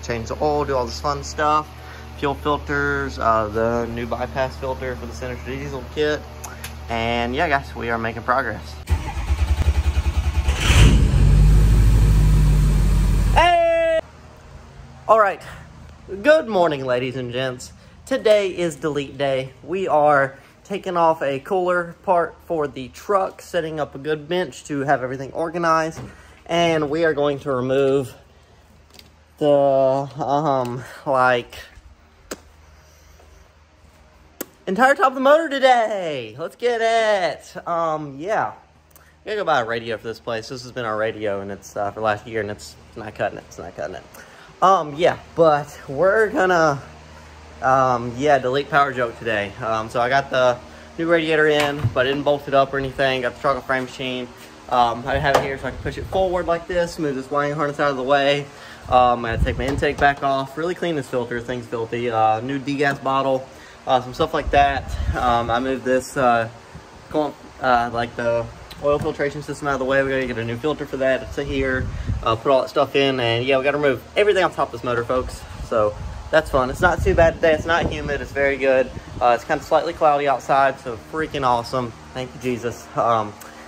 to change the oil, do all this fun stuff. Fuel filters, the new bypass filter for the Sinister Diesel kit. And yeah, guys, we are making progress. Hey! All right, good morning, ladies and gents. Today is delete day. We are taking off a cooler part for the truck, setting up a good bench to have everything organized, and we are going to remove the entire top of the motor today. Let's get it. Yeah, I gotta go buy a radio for this place. This has been our radio, and it's for last year, and it's not cutting it. It's not cutting it. Yeah, but we're gonna delete PowerJoke today. So I got the new radiator in, but I didn't bolt it up or anything. Got the truck frame machine. I have it here so I can push it forward like this, move this wiring harness out of the way. I had to take my intake back off, really clean this filter. Thing's filthy. New degas bottle, some stuff like that. I moved this like the oil filtration system out of the way. We gotta get a new filter for that. It's here. Put all that stuff in, and yeah, we gotta remove everything off top of this motor, folks. So that's fun. It's not too bad today. It's not humid. It's very good. It's kind of slightly cloudy outside, so freaking awesome. Thank you, Jesus.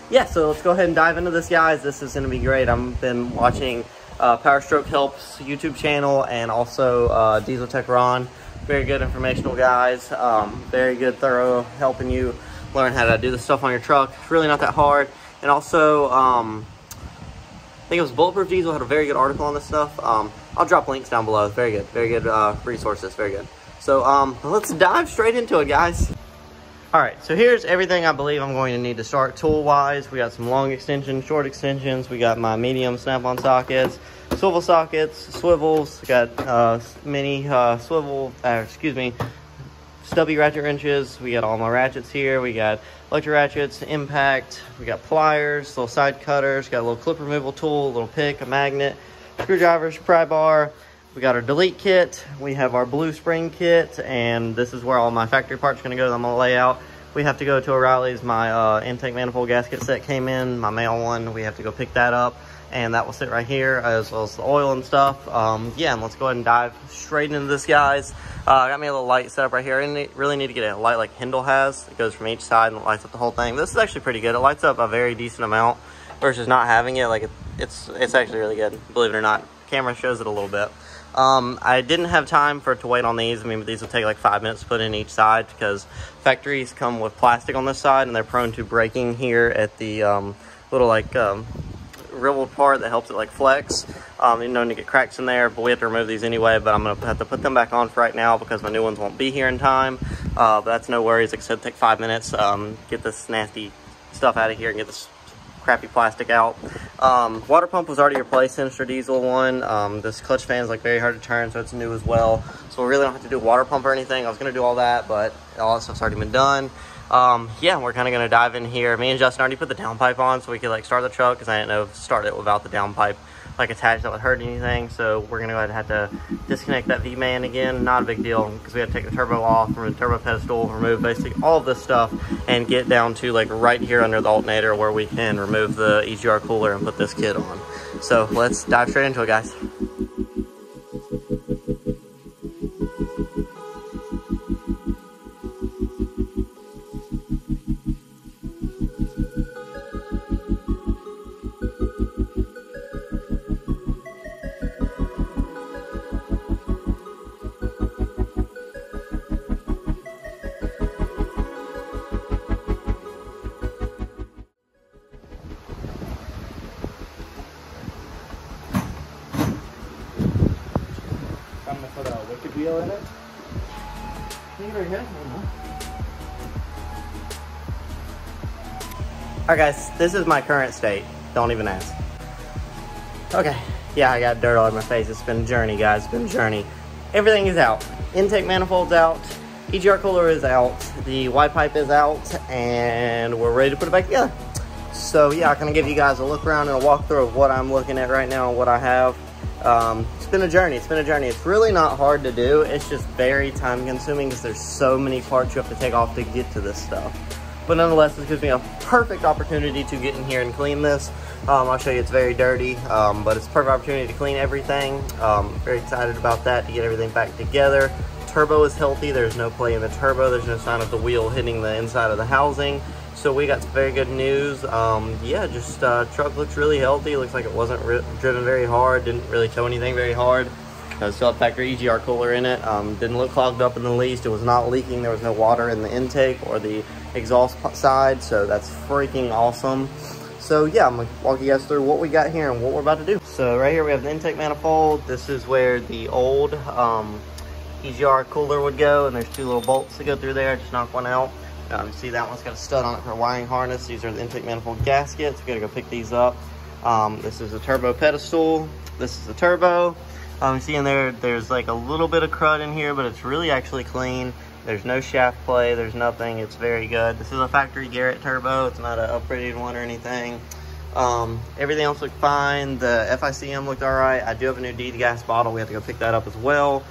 Yeah, so let's go ahead and dive into this, guys. This is going to be great. I've been watching PowerJoke Help's YouTube channel, and also Diesel Tech Ron. Very good informational guys. Very good, thorough, helping you learn how to do this stuff on your truck. It's really not that hard. And also, I think it was Bulletproof Diesel had a very good article on this stuff. I'll drop links down below. Very good resources, very good. So let's dive straight into it, guys. All right, so here's everything I believe I'm going to need to start tool-wise. We got some long extensions, short extensions. We got my medium snap-on sockets, swivel sockets, swivels. We got mini stubby ratchet wrenches. We got all my ratchets here. We got electric ratchets, impact. We got pliers, little side cutters. Got a little clip removal tool, a little pick, a magnet, screwdrivers, pry bar. We got our delete kit. We have our blue spring kit, and this is where all my factory parts are gonna go that I'm gonna lay out. We have to go to O'Reilly's. My intake manifold gasket set came in, my male one. We have to go pick that up, and that will sit right here, as well as the oil and stuff. Yeah, and let's go ahead and dive straight into this, guys. I got me a little light set up right here. I really need to get a light like Hindle has. It goes from each side and it lights up the whole thing. This is actually pretty good. It lights up a very decent amount versus not having it. Like it's actually really good, believe it or not. Camera shows it a little bit. I didn't have time for it to wait on these. I mean, these will take like 5 minutes to put in each side, because factories come with plastic on this side, and they're prone to breaking here at the little like riveled part that helps it like flex. You know, to get cracks in there, but we have to remove these anyway. But I'm gonna have to put them back on for right now because my new ones won't be here in time. But that's no worries. Like I said, take 5 minutes. Get this nasty stuff out of here and get this crappy plastic out. Water pump was already replaced, Sinister Diesel one. This clutch fan is like very hard to turn, so it's new as well. So we really don't have to do water pump or anything. I was gonna do all that, but all that stuff's already been done. Yeah, we're kind of gonna dive in here. Me and Justin already put the downpipe on so we could like start the truck, because I didn't know if start it without the downpipe like attached that would hurt anything. So we're gonna go ahead and have to disconnect that V-man again. Not a big deal, because we had to take the turbo off, remove the turbo pedestal, remove basically all of this stuff, and get down to like right here under the alternator where we can remove the EGR cooler and put this kit on. So let's dive straight into it, guys. Put a wicked wheel in it. Very good. Alright guys, this is my current state. Don't even ask. Okay, yeah, I got dirt all over my face. It's been a journey, guys. It's been a journey. Everything is out. Intake manifold's out. EGR cooler is out. The Y pipe is out, and we're ready to put it back together. So yeah, I'm gonna give you guys a look around and a walkthrough of what I'm looking at right now and what I have. It's been a journey. It's been a journey. It's really not hard to do. It's just very time consuming because there's so many parts you have to take off to get to this stuff. But nonetheless, this gives me a perfect opportunity to get in here and clean this. I'll show you it's very dirty, but it's a perfect opportunity to clean everything. Very excited about that, to get everything back together. Turbo is healthy. There's no play in the turbo. There's no sign of the wheel hitting the inside of the housing. So we got some very good news. Yeah, just truck looks really healthy. Looks like it wasn't driven very hard. Didn't really tow anything very hard. Still had factory EGR cooler in it. Didn't look clogged up in the least. It was not leaking. There was no water in the intake or the exhaust side. So that's freaking awesome. So yeah, I'm gonna walk you guys through what we got here and what we're about to do. So right here we have the intake manifold. This is where the old EGR cooler would go, and there's two little bolts that go through there. Just knock one out. See, that one's got a stud on it for a wiring harness. These are the intake manifold gaskets. We gotta go pick these up. This is a turbo pedestal. This is the turbo. You see in there, there's like a little bit of crud in here, but it's really actually clean. There's no shaft play, there's nothing. It's very good. This is a factory Garrett turbo. It's not an upgraded one or anything. Everything else looked fine. The FICM looked all right. I do have a new D-gas bottle. We have to go pick that up as well.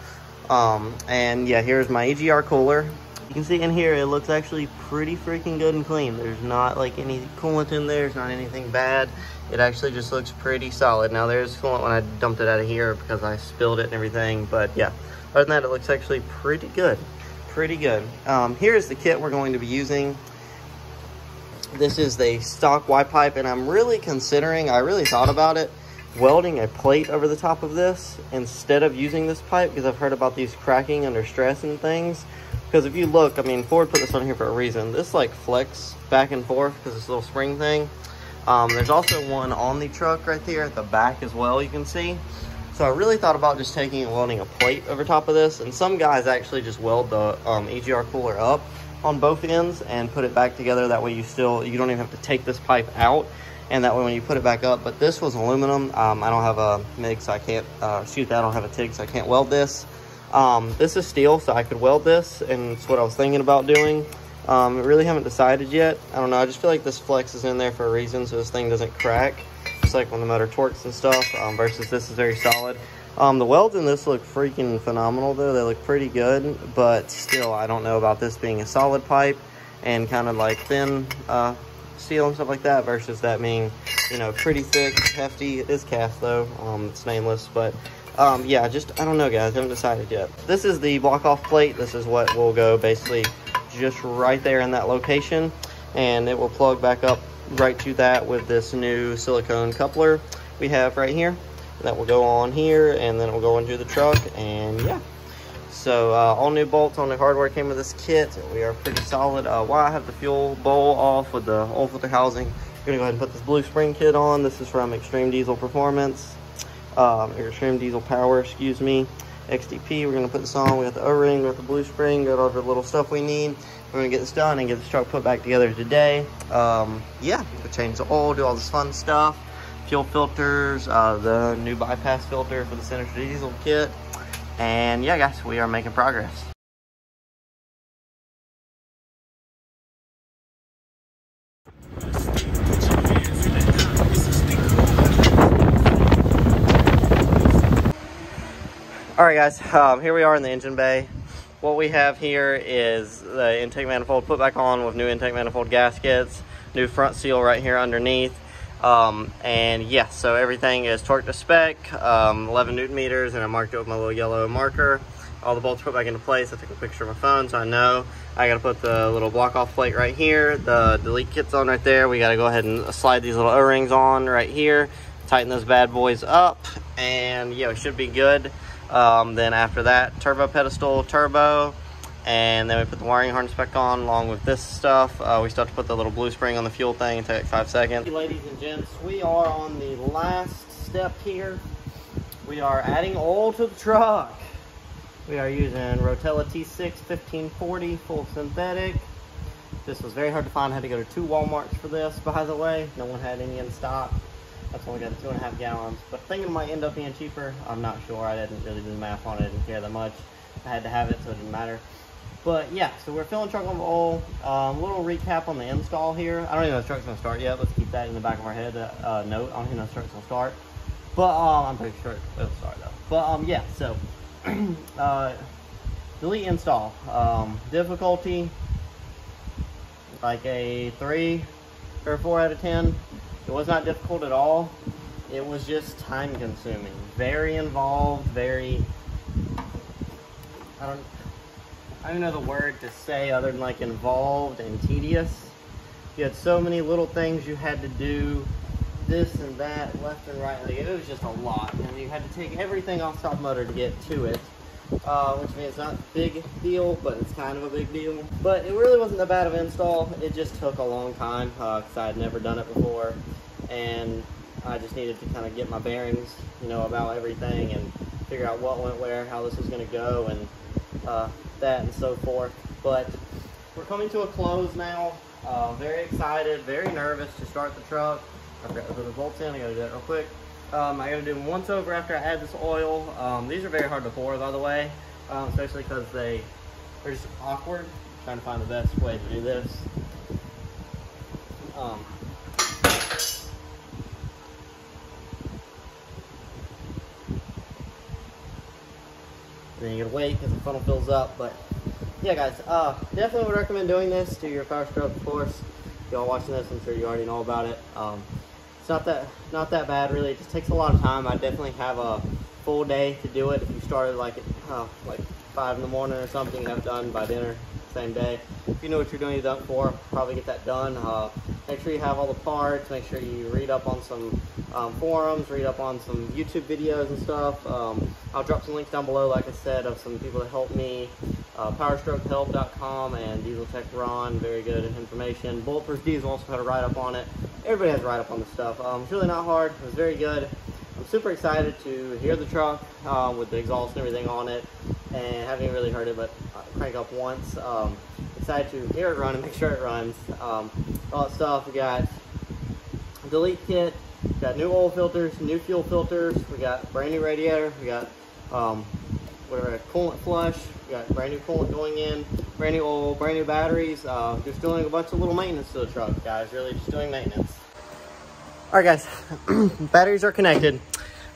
And yeah, here's my EGR cooler. You can see in here, it looks actually pretty freaking good and clean. There's not like any coolant in there. There's not anything bad. It actually just looks pretty solid. Now there's coolant when I dumped it out of here because I spilled it and everything. But yeah, other than that, it looks actually pretty good. Pretty good. Here's the kit we're going to be using. This is the stock Y pipe, and I'm really considering, I really thought about it, welding a plate over the top of this instead of using this pipe, because I've heard about these cracking under stress and things. Because if you look, I mean, Ford put this on here for a reason. This like flex back and forth because this little spring thing. There's also one on the truck right there at the back as well, you can see. So I really thought about just taking and welding a plate over top of this. And some guys actually just weld the EGR cooler up on both ends and put it back together. That way you don't even have to take this pipe out. And that way when you put it back up, but this was aluminum. I don't have a MIG, so I can't shoot that. I don't have a TIG, so I can't weld this. This is steel, so I could weld this, and it's what I was thinking about doing. I really haven't decided yet. I don't know, I just feel like this flex is in there for a reason, so this thing doesn't crack. Just like when the motor torques and stuff, versus this is very solid. The welds in this look freaking phenomenal though. They look pretty good, but still, I don't know about this being a solid pipe and kind of like thin steel and stuff like that, versus that being, you know, pretty thick, hefty. It is cast though, it's stainless, but yeah, just, I don't know guys, I haven't decided yet. This is the block off plate. This is what will go basically just right there in that location, and it will plug back up right to that with this new silicone coupler we have right here. That will go on here, and then it will go into the truck, and yeah. So all new bolts, all new hardware came with this kit. We are pretty solid. While I have the fuel bowl off with the oil filter housing, I'm gonna go ahead and put this blue spring kit on. This is from Extreme Diesel Performance, Extreme Diesel Power, excuse me, XDP. We're gonna put this on. We got the O-ring, we got the blue spring, got all the little stuff we need. We're gonna get this done and get this truck put back together today. Yeah, we'll change the oil, do all this fun stuff. Fuel filters, the new bypass filter for the Senator Diesel kit. And yeah, guys, we are making progress. All right, guys, here we are in the engine bay. What we have here is the intake manifold put back on with new intake manifold gaskets, new front seal right here underneath. And yeah, so everything is torqued to spec, 11 Newton meters, and I marked it with my little yellow marker. All the bolts put back into place. I took a picture of my phone, so I know I gotta put the little block off plate right here. The delete kit's on right there. We gotta go ahead and slide these little O-rings on right here, tighten those bad boys up, and yeah, we should be good. Then after that, turbo pedestal, turbo, and then we put the wiring harness back on along with this stuff. We still have to put the little blue spring on the fuel thing and take 5 seconds. Ladies and gents, we are on the last step here. We are adding oil to the truck. We are using Rotella T6 1540 full synthetic. This was very hard to find. I had to go to 2 Walmarts for this, by the way. No one had any in stock. That's why we got 2.5 gallons. But thinking it might end up being cheaper. I'm not sure. I didn't really do the math on it. I didn't care that much. I had to have it, so it didn't matter. But yeah, so we're filling truck with oil. Little recap on the install here. I don't even know if the truck's gonna start yet. Let's keep that in the back of our head. Note, I don't even know if the truck's gonna start. But I'm pretty sure it'll start though. But yeah, so delete install. Difficulty. like a 3 or 4 out of 10. It was not difficult at all. It was just time consuming, very involved, very, I don't know the word to say other than like involved and tedious. You had so many little things you had to do, this and that, left and right. Like, it was just a lot, and you had to take everything off top motor to get to it, which means it's not a big deal, but it's kind of a big deal. But it really wasn't that bad of an install. It just took a long time because I had never done it before, and I just needed to kind of get my bearings, you know, about everything and figure out what went where, how this was going to go, and that and so forth. But we're coming to a close now. Very excited, very nervous to start the truck. I forgot to put the bolts in. I gotta do that real quick. I gotta do them once over after I add this oil. These are very hard to pour, by the way, especially because they're just awkward. I'm trying to find the best way to do this. Then you gotta wait because the funnel fills up. But yeah, guys, definitely would recommend doing this to your PowerJoke, of course. If y'all watching this, I'm sure you already know about it. It's not that bad, really. It just takes a lot of time. I definitely have a full day to do it. If you started like at like 5 in the morning or something, have it done by dinner same day. If you know what you're doing it for, probably get that done. Make sure you have all the parts. Make sure you read up on some forums, read up on some YouTube videos and stuff. I'll drop some links down below, like I said, of some people that helped me. PowerStrokeHelp.com and Diesel Tech Ron, very good information. Bulletproof Diesel also had a write-up on it. Everybody has a write-up on this stuff. It's really not hard. It was very good. I'm super excited to hear the truck with the exhaust and everything on it, and haven't even really heard it, but crank up once. Excited to hear it run and make sure it runs. All that stuff. We got delete kit, we got new oil filters, new fuel filters, we got brand new radiator, we got whatever, coolant flush, we got brand new coolant going in, brand new oil, brand new batteries. Just doing a bunch of little maintenance to the truck, guys. Really just doing maintenance. All right, guys, batteries are connected.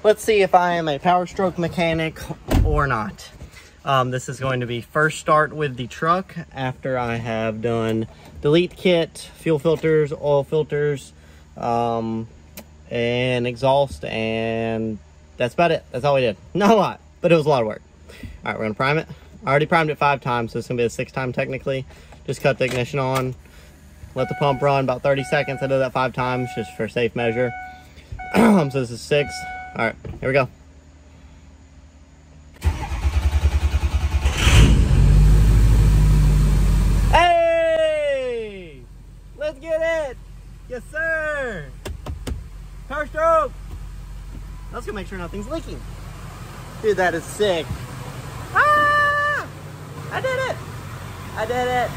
Let's see if I am a PowerJoke mechanic or not. This is going to be first start with the truck after I have done delete kit, fuel filters, oil filters, and exhaust, and that's about it. That's all we did. Not a lot, but it was a lot of work. All right, we're gonna prime it. I already primed it 5 times, so it's gonna be the 6th time technically. Just cut the ignition on, let the pump run about 30 seconds. I did that 5 times just for safe measure. So this is 6. All right, here we go. Hey, let's get it. Yes, sir. PowerJoke. Let's go make sure nothing's leaking. Dude, that is sick. Ah! I did it. I did it.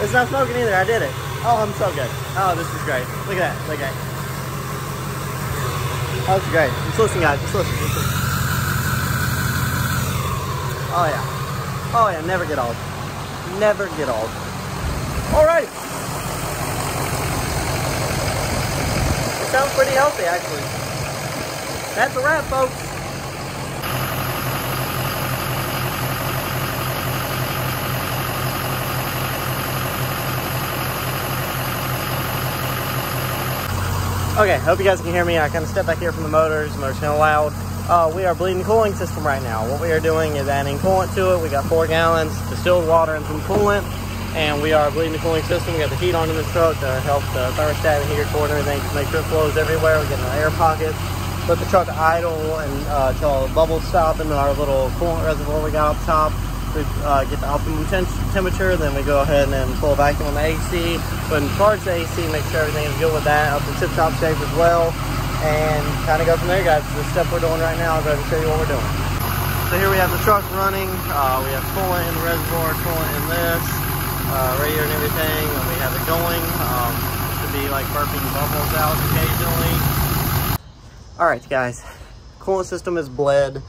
It's not smoking either. I did it. Oh, I'm so good. Oh, this is great. Look at that. Look at that. Oh, this is great. Just listen, guys. Just listen. Just listen. Oh, yeah. Oh, yeah. Never get old. Never get old. Alrighty. It sounds pretty healthy, actually. That's a wrap, folks. Okay, hope you guys can hear me. I kind of stepped back here from the motors. The motor's kind of loud. We are bleeding cooling system right now. What we are doing is adding coolant to it. We got 4 gallons distilled water and some coolant, and we are bleeding the cooling system. We got the heat on in the truck to help the thermostat and heater cord and everything, just make sure it flows everywhere. We're getting the air pockets. Let the truck idle and until bubbles stop in our little coolant reservoir we got up top. We get the optimum temperature, then we go ahead and pull a vacuum on the AC, go ahead and charge the AC, make sure everything is good with that, up to tip-top shape as well, and kind of go from there, guys. The step we're doing right now, I'll go ahead and show you what we're doing. So here we have the truck running. We have coolant in the reservoir, coolant in this, radiator and everything, and we have it going. To be like burping bubbles out occasionally. All right, guys, coolant system is bled.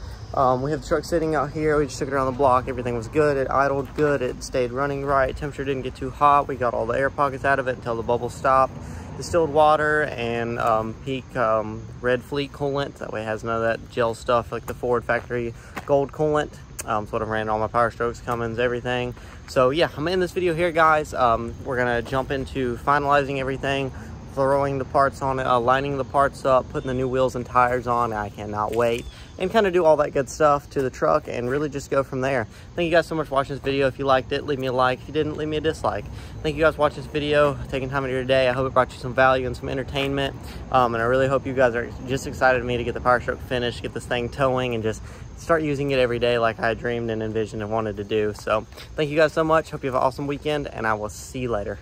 We have the truck sitting out here. We just took it around the block. Everything was good. It idled good. It stayed running right. Temperature didn't get too hot. We got all the air pockets out of it until the bubbles stopped. Distilled water and peak red fleet coolant. That way it has none of that gel stuff like the Ford factory gold coolant. It's what I'm running all my PowerJokes, Cummins, everything. So yeah, I'm in this video here, guys. We're gonna jump into finalizing everything, throwing the parts on it, lining the parts up, putting the new wheels and tires on. I cannot wait. And kind of do all that good stuff to the truck and really just go from there. Thank you guys so much for watching this video. If you liked it, leave me a like. If you didn't, leave me a dislike. Thank you guys for watching this video, taking time out of your day. I hope it brought you some value and some entertainment. And I really hope you guys are just excited for me to get the PowerJoke finished, get this thing towing, and just start using it every day like I dreamed and envisioned and wanted to do. So thank you guys so much. Hope you have an awesome weekend, and I will see you later.